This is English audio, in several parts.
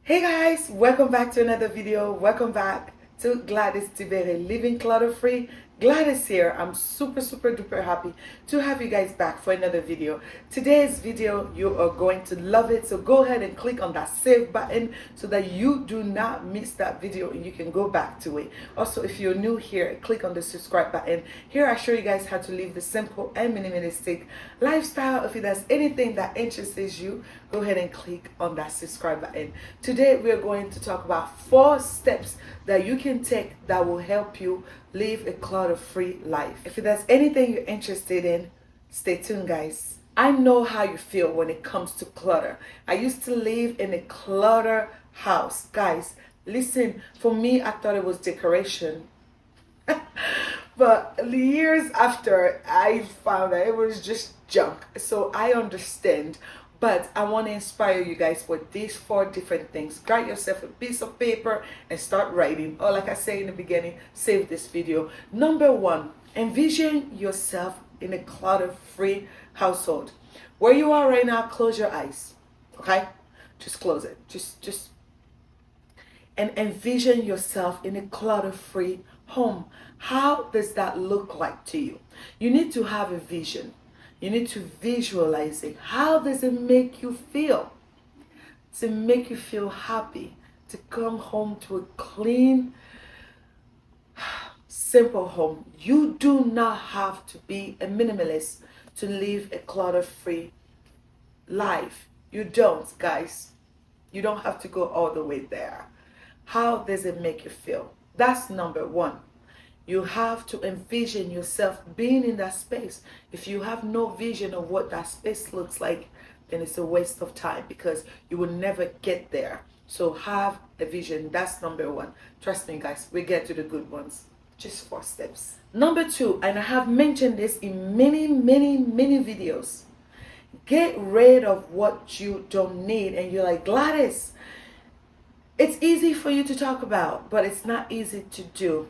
Hey guys, welcome back to another video. Welcome back to Gladys Tibere Living Clutter Free. Gladys here. I'm super duper happy to have you guys back for another video. Today's video, you are going to love it. So go ahead and click on that save button so that you do not miss that video and you can go back to it. Also, if you're new here, click on the subscribe button. Here I show you guys how to live the simple and minimalistic lifestyle. If there's anything that interests you, go ahead and click on that subscribe button. Today we are going to talk about 4 steps that you can take that will help you live a clutter-free life. If there's anything you're interested in, stay tuned, guys. I know how you feel when it comes to clutter. I used to live in a clutter house. Guys, listen, for me, I thought it was decoration. But years after, I found that it was just junk. So I understand. But I want to inspire you guys with these 4 different things. Grab yourself a piece of paper and start writing. Or like I say in the beginning, save this video. Number 1, envision yourself in a clutter-free household. Where you are right now, close your eyes. Okay? Just close it. Just and envision yourself in a clutter-free home. How does that look like to you? You need to have a vision. You need to visualize it. How does it make you feel? Does it make you feel happy to come home to a clean, simple home? You do not have to be a minimalist to live a clutter-free life. You don't, guys. You don't have to go all the way there. How does it make you feel? That's number 1. You have to envision yourself being in that space. If you have no vision of what that space looks like, then it's a waste of time because you will never get there. So have a vision. That's number 1. Trust me, guys, we get to the good ones. Just 4 steps. Number 2, and I have mentioned this in many videos. Get rid of what you don't need. And you're like, Gladys, it's easy for you to talk about, but it's not easy to do.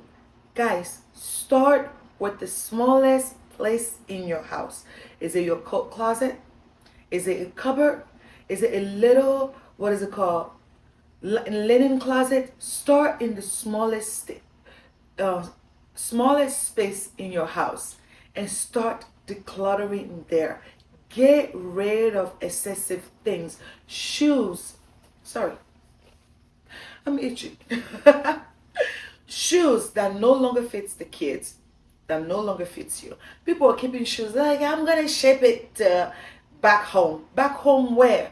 Guys, start with the smallest place in your house. Is it your coat closet? Is it a cupboard? Is it a little, what is it called, linen closet? Start in the smallest space in your house and start decluttering there. Get rid of excessive things. Shoes. Sorry, I'm itchy. Shoes that no longer fits the kids, that no longer fits you. People are keeping shoes like, I'm gonna ship it back home. Back home where?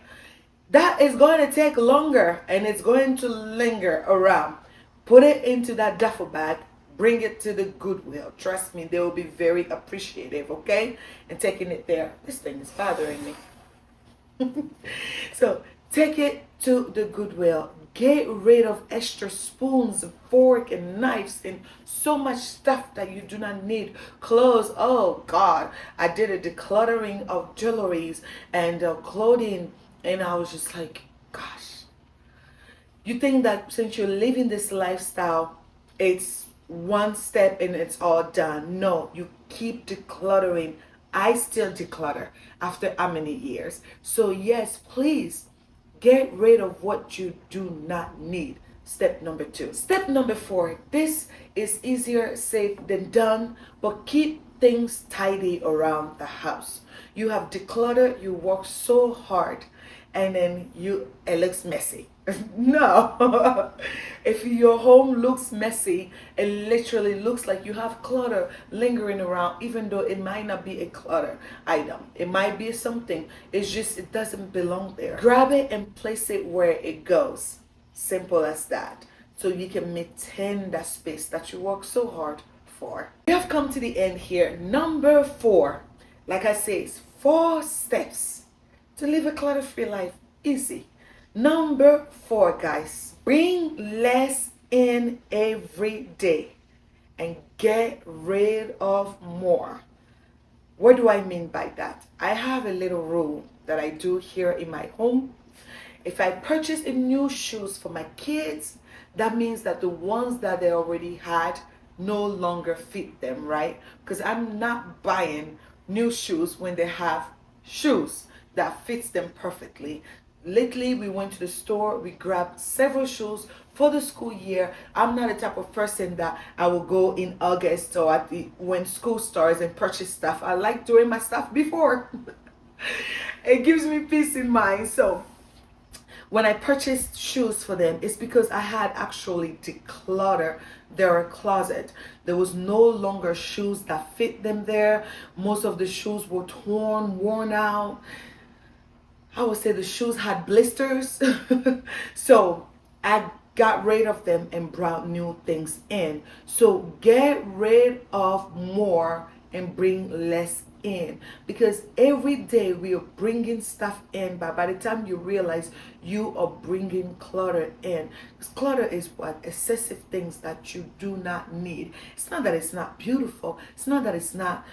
That is going to take longer and it's going to linger around. Put it into that duffel bag, bring it to the Goodwill. Trust me, they will be very appreciative, okay? And taking it there. This thing is bothering me. So take it to the Goodwill. Get rid of extra spoons and fork and knives and so much stuff that you do not need. Clothes. Oh God, I did a decluttering of jewelries and clothing, and I was just like, gosh. You think that since you're living this lifestyle, it's one step and it's all done. No, you keep decluttering. I still declutter after how many years? So yes, please. Get rid of what you do not need. Step number 2. Step number 4. This is easier said than done, but keep things tidy around the house. You have decluttered, you work so hard, and then it looks messy. No. If your home looks messy, it literally looks like you have clutter lingering around, even though it might not be a clutter item. It might be something. It's just, it doesn't belong there. Grab it and place it where it goes. Simple as that. So you can maintain that space that you work so hard for. We have come to the end here. Number 4. Like I say, it's 4 steps to live a clutter-free life. Easy. Number 4, guys. Bring less in every day and get rid of more. What do I mean by that? I have a little rule that I do here in my home. If I purchase a new shoes for my kids, that means that the ones that they already had no longer fit them, right? Because I'm not buying new shoes when they have shoes that fits them perfectly. lately we went to the store, we grabbed several shoes for the school year. I'm not the type of person that I will go in August or at the when school starts and purchase stuff. I like doing my stuff before. It gives me peace in mind. So when I purchased shoes for them, it's because I had actually decluttered their closet. There was no longer shoes that fit them there. Most of the shoes were torn, worn out. I would say the shoes had blisters. So I got rid of them and brought new things in. So get rid of more and bring less in, because every day we are bringing stuff in, but by the time you realize, you are bringing clutter in. Because clutter is what? Excessive things that you do not need. It's not that it's not beautiful, it's not that it's not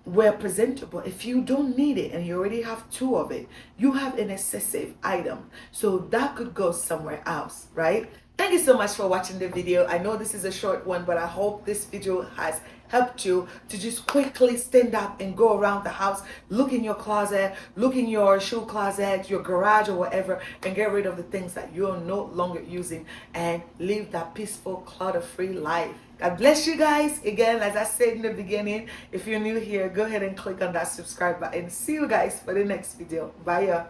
well presentable. If you don't need it and you already have two of it, you have an excessive item, so that could go somewhere else, right? Thank you so much for watching the video. I know this is a short one, but I hope this video has helped you to just quickly stand up and go around the house, look in your closet, look in your shoe closet, your garage or whatever, and get rid of the things that you're no longer using and live that peaceful, clutter-free life. God bless you guys. Again, as I said in the beginning, if you're new here, go ahead and click on that subscribe button. See you guys for the next video. Bye.